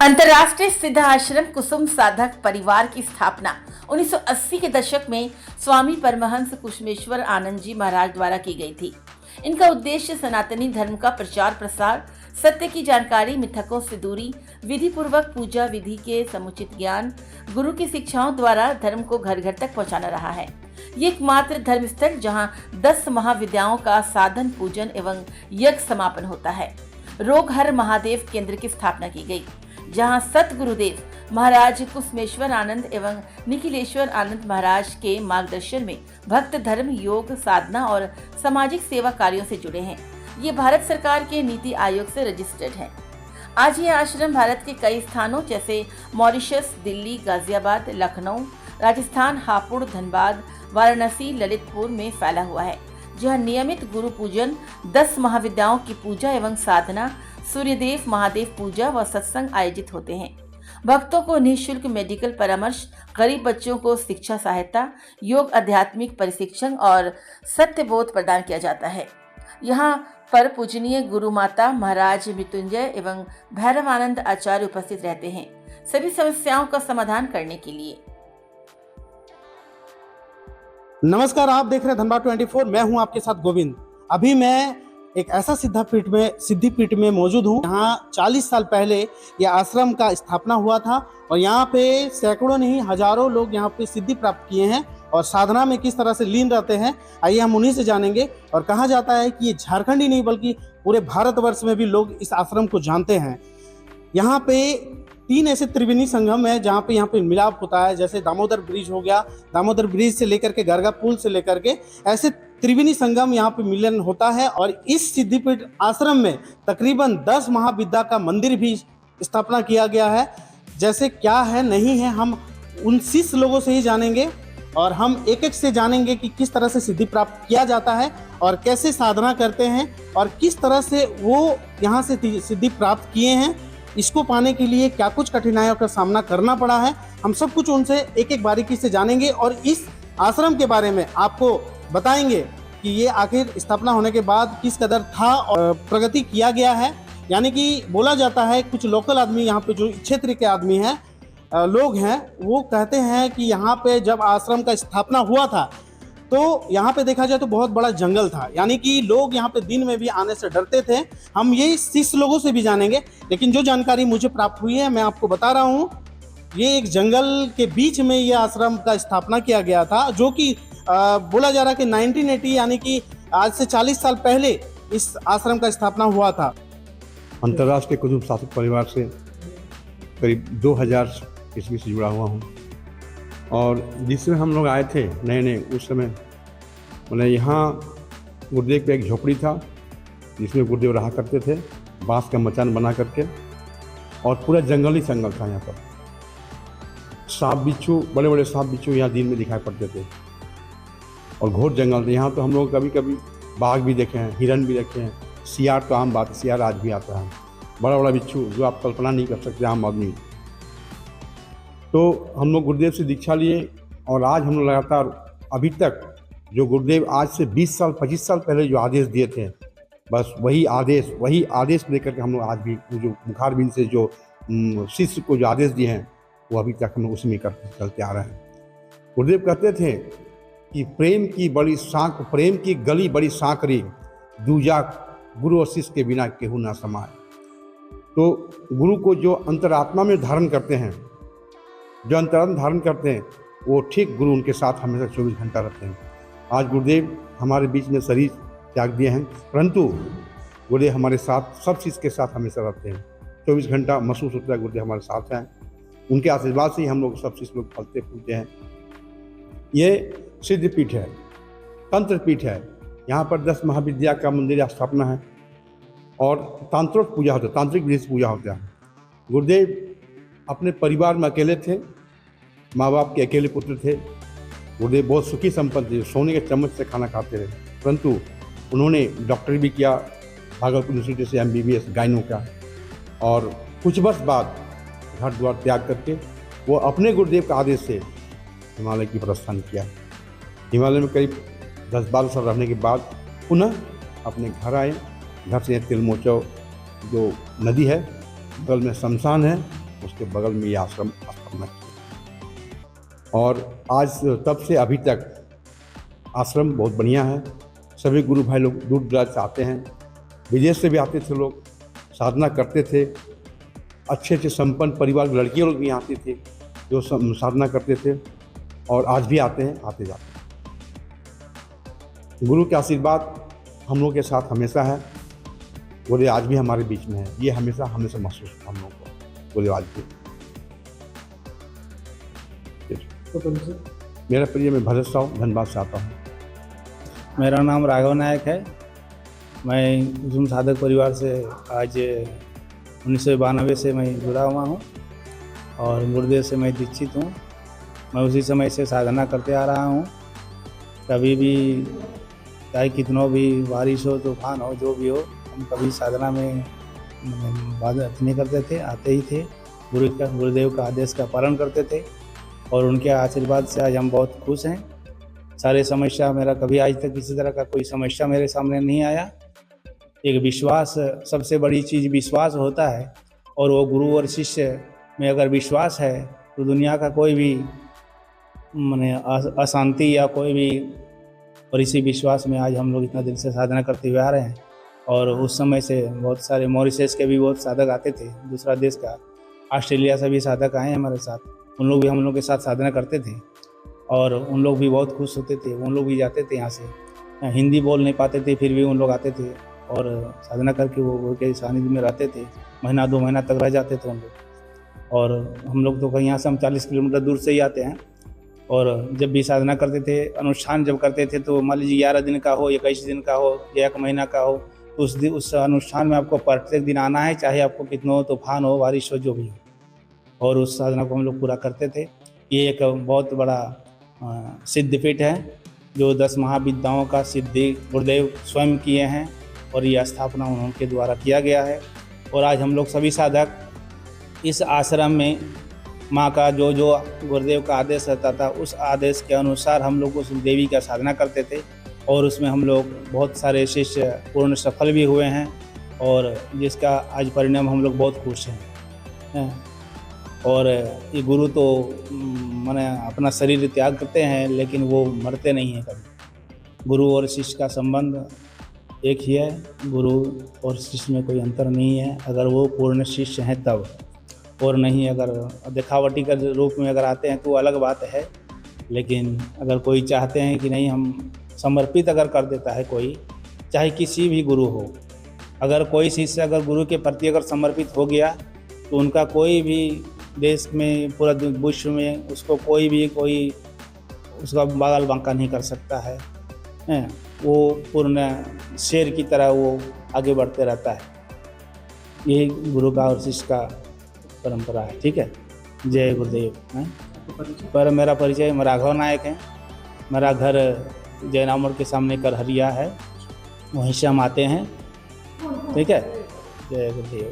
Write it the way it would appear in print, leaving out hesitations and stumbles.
अंतर्राष्ट्रीय सिद्ध आश्रम कुसुम साधक परिवार की स्थापना 1980 के दशक में स्वामी परमहंस कुसुमेश्वर आनंद जी महाराज द्वारा की गई थी। इनका उद्देश्य सनातनी धर्म का प्रचार प्रसार, सत्य की जानकारी, मिथकों से दूरी, विधि पूर्वक पूजा विधि के समुचित ज्ञान, गुरु की शिक्षाओं द्वारा धर्म को घर घर तक पहुंचाना रहा है। ये एकमात्र धर्म स्थल जहां 10 महाविद्याओं का साधन, पूजन एवं यज्ञ समापन होता है। रोगहर महादेव केंद्र की स्थापना की गई, जहां सत गुरुदेव महाराज कुसुमेश्वर आनंद एवं निखिलेश्वर आनंद महाराज के मार्गदर्शन में भक्त धर्म, योग, साधना और सामाजिक सेवा कार्यों से जुड़े हैं। ये भारत सरकार के नीति आयोग से रजिस्टर्ड है। आज ये आश्रम भारत के कई स्थानों जैसे मॉरिशस, दिल्ली, गाजियाबाद, लखनऊ, राजस्थान, हापुड़, धनबाद, वाराणसी, ललितपुर में फैला हुआ है, जहाँ नियमित गुरु पूजन, 10 महाविद्याओं की पूजा एवं साधना, सूर्यदेव महादेव पूजा व सत्संग आयोजित होते हैं। भक्तों को निःशुल्क मेडिकल परामर्श, गरीब बच्चों को शिक्षा सहायता, योग, आध्यात्मिक प्रशिक्षण और सत्य बोध प्रदान किया जाता है। यहाँ पर पूजनीय गुरु माता महाराज मृत्युंजय एवं भैरवानंद आचार्य उपस्थित रहते हैं, सभी समस्याओं का समाधान करने के लिए। नमस्कार, आप देख रहे हैं धनबाद 24। मैं हूं आपके साथ गोविंद। अभी मैं एक ऐसा सिद्धिपीठ में मौजूद हूं। यहाँ 40 साल पहले यह आश्रम का स्थापना हुआ था और यहाँ पे सैकड़ों नहीं हजारों लोग यहाँ पे सिद्धि प्राप्त किए हैं और साधना में किस तरह से लीन रहते हैं, आइए हम उन्हीं से जानेंगे। और कहा जाता है कि ये झारखंड ही नहीं बल्कि पूरे भारतवर्ष में भी लोग इस आश्रम को जानते हैं। यहाँ पे 3 ऐसे त्रिवेणी संगम है जहाँ पे मिलाप होता है, जैसे दामोदर ब्रिज हो गया, दामोदर ब्रिज से लेकर के गरगा पुल से लेकर के ऐसे त्रिवेणी संगम यहाँ पे मिलन होता है। और इस सिद्धिपीठ आश्रम में तकरीबन 10 महाविद्या का मंदिर भी स्थापना किया गया है। जैसे क्या है नहीं है, हम उन शिष्य लोगों से ही जानेंगे और हम एक एक से जानेंगे कि किस तरह से सिद्धि प्राप्त किया जाता है और कैसे साधना करते हैं और किस तरह से वो यहाँ से सिद्धि प्राप्त किए हैं। इसको पाने के लिए क्या कुछ कठिनाइयों का सामना करना पड़ा है, हम सब कुछ उनसे एक एक बारीकी से जानेंगे और इस आश्रम के बारे में आपको बताएंगे कि ये आखिर स्थापना होने के बाद किस कदर था और प्रगति किया गया है। यानी कि बोला जाता है, कुछ लोकल आदमी यहाँ पे जो क्षेत्र के आदमी हैं, लोग हैं, वो कहते हैं कि यहाँ पे जब आश्रम का स्थापना हुआ था तो यहाँ पे देखा जाए तो बहुत बड़ा जंगल था, यानी कि लोग यहाँ पे दिन में भी आने से डरते थे। हम ये शिष्य लोगों से भी जानेंगे, लेकिन जो जानकारी मुझे प्राप्त हुई है मैं आपको बता रहा हूँ। ये एक जंगल के बीच में ये आश्रम का स्थापना किया गया था, जो कि बोला जा रहा है कि 1980 यानी कि आज से 40 साल पहले इस आश्रम का स्थापना हुआ था। अंतर्राष्ट्रीय कुसुम साधक परिवार से करीब 2000 ईस्वी से जुड़ा हुआ हूँ और जिसमें हम लोग आए थे नए उस समय, मैंने यहाँ गुरुदेव पे एक झोपड़ी था जिसमें गुरुदेव रहा करते थे, बांस का मचान बना करके, और पूरा जंगल ही जंगल था। यहाँ पर सांप बिच्छू, बड़े बड़े सांप बिच्छू यहाँ दिन में दिखाई पड़ते थे और घोर जंगल थे। यहाँ तो हम लोग कभी कभी बाघ भी देखे हैं, हिरन भी देखे हैं, सियार तो आम बात है, सियार आज भी आता है, बड़ा बड़ा बिच्छू जो आप कल्पना नहीं कर सकते आम आदमी। तो हम लोग गुरुदेव से दीक्षा लिए और आज हम लोग लगातार अभी तक जो गुरुदेव आज से 20 साल 25 साल पहले जो आदेश दिए थे, बस वही आदेश लेकर के हम लोग आज भी जो मुखारबिंद से जो शिष्य को जो आदेश दिए हैं वो अभी तक हम लोग उसी में करते चलते आ रहे हैं। गुरुदेव कहते थे कि प्रेम की गली बड़ी सांकरी, दूजा गुरु और शिष्य के बिना केहू ना समाए। तो गुरु को जो अंतरात्मा में धारण करते हैं, जो अंतरात्मा धारण करते हैं, वो ठीक गुरु उनके साथ हमेशा 24 घंटा रहते हैं। आज गुरुदेव हमारे बीच में शरीर त्याग दिए हैं, परंतु गुरुदेव हमारे साथ सब चीज़ के साथ हमेशा रहते हैं। 24 घंटा महसूस होता है गुरुदेव हमारे साथ हैं। उनके आशीर्वाद से ही हम लोग सब चीज़ लोग फलते फूलते हैं। ये सिद्धपीठ है, तंत्रपीठ है। यहाँ पर 10 महाविद्या का मंदिर स्थापना है और तांत्रिक पूजा होता है, तांत्रिक विधि से पूजा होता है। गुरुदेव अपने परिवार में अकेले थे, माँ बाप के अकेले पुत्र थे। गुरुदेव बहुत सुखी संपन्न थे, सोने के चम्मच से खाना खाते रहे, परंतु उन्होंने डॉक्टरी भी किया भागलपुर यूनिवर्सिटी से, MBBS गाइनो का, और कुछ वर्ष बाद घर द्वार त्याग करके वो अपने गुरुदेव के आदेश से हिमालय की प्रस्थान किया। हिमालय में करीब 10-12 साल रहने के बाद पुनः अपने घर आए। घर से तिलमोचो जो नदी है, बगल में शमशान है, उसके बगल में ये आश्रम स्थापना किया। और आज तब से अभी तक आश्रम बहुत बढ़िया है। सभी गुरु भाई लोग दूर दराज से आते हैं, विदेश से भी आते थे लोग, साधना करते थे। अच्छे अच्छे संपन्न परिवार की लड़कियाँ लोग भी यहाँ आती थी जो साधना करते थे, और आज भी आते हैं, आते जाते हैं। गुरु के आशीर्वाद हम लोग के साथ हमेशा है। बोले आज भी हमारे बीच में है, ये हमेशा हमेशा महसूस हम लोगों को। बोले आज भी मेरा प्रिय, मैं भरत साहू धनबाद से आता हूँ। मेरा नाम राघव नायक है। मैं कुसुम साधक परिवार से आज 1992 से मैं जुड़ा हुआ हूँ और गुरुदेव से मैं दीक्षित हूँ। मैं उसी समय से साधना करते आ रहा हूँ। कभी भी चाहे कितनों भी बारिश हो, तूफान हो, जो भी हो, हम कभी साधना में बाधा नहीं करते थे, आते ही थे। गुरुदेव का आदेश का पालन करते थे और उनके आशीर्वाद से आज हम बहुत खुश हैं। सारे समस्या मेरा कभी आज तक किसी तरह का कोई समस्या मेरे सामने नहीं आया। एक विश्वास, सबसे बड़ी चीज़ विश्वास होता है, और वो गुरु और शिष्य में अगर विश्वास है तो दुनिया का कोई भी माने अशांति या कोई भी, और इसी विश्वास में आज हम लोग इतना दिन से साधना करते हुए आ रहे हैं। और उस समय से बहुत सारे मॉरिशस के भी बहुत साधक आते थे, दूसरा देश का, ऑस्ट्रेलिया से भी साधक आए हैं हमारे साथ। उन लोग भी हम लोग के साथ साधना करते थे और उन लोग भी बहुत खुश होते थे। उन लोग भी जाते थे यहाँ से, हिंदी बोल नहीं पाते थे, फिर भी उन लोग आते थे और साधना करके वो गुरु के सानिध्य में रहते थे। महीना 2 महीना तक रह जाते थे उन लोग। और हम लोग तो कहीं यहाँ से हम 40 किलोमीटर दूर से ही आते हैं। और जब भी साधना करते थे, अनुष्ठान जब करते थे, तो मान लीजिए 11 दिन का हो, 21 दिन का हो या 1 महीना का हो, तो उस अनुष्ठान में आपको प्रत्येक दिन आना है, चाहे आपको कितना तूफान हो, बारिश हो, जो भी हो। और उस साधना को हम लोग पूरा करते थे। ये एक बहुत बड़ा सिद्धपीठ है जो 10 महाविद्याओं का सिद्धि गुरुदेव स्वयं किए हैं और ये स्थापना उनके द्वारा किया गया है। और आज हम लोग सभी साधक इस आश्रम में माँ का जो जो गुरुदेव का आदेश रहता था, उस आदेश के अनुसार हम लोग उस देवी का साधना करते थे और उसमें हम लोग बहुत सारे शिष्य पूर्ण सफल भी हुए हैं और जिसका आज परिणाम हम लोग बहुत खुश हैं। और ये गुरु तो माने अपना शरीर त्याग करते हैं, लेकिन वो मरते नहीं हैं कभी। गुरु और शिष्य का संबंध एक ही है, गुरु और शिष्य में कोई अंतर नहीं है। अगर वो पूर्ण शिष्य हैं तब, और नहीं अगर दिखावटी के रूप में अगर आते हैं तो अलग बात है। लेकिन अगर कोई चाहते हैं कि नहीं, हम समर्पित अगर कर देता है कोई, चाहे किसी भी गुरु हो, अगर कोई शिष्य अगर गुरु के प्रति अगर समर्पित हो गया तो उनका कोई भी देश में, पूरा विश्व में उसको कोई उसका बागल बांका नहीं कर सकता है। वो पूर्ण शेर की तरह वो आगे बढ़ते रहता है। यही गुरु का और शिष्य का परंपरा है। ठीक है, जय गुरुदेव। पर मेरा परिचय राघव नायक है। मेरा घर जैना मोड़ के सामने करहरिया है, वहीं से हम आते हैं। ठीक है, जय गुरुदेव।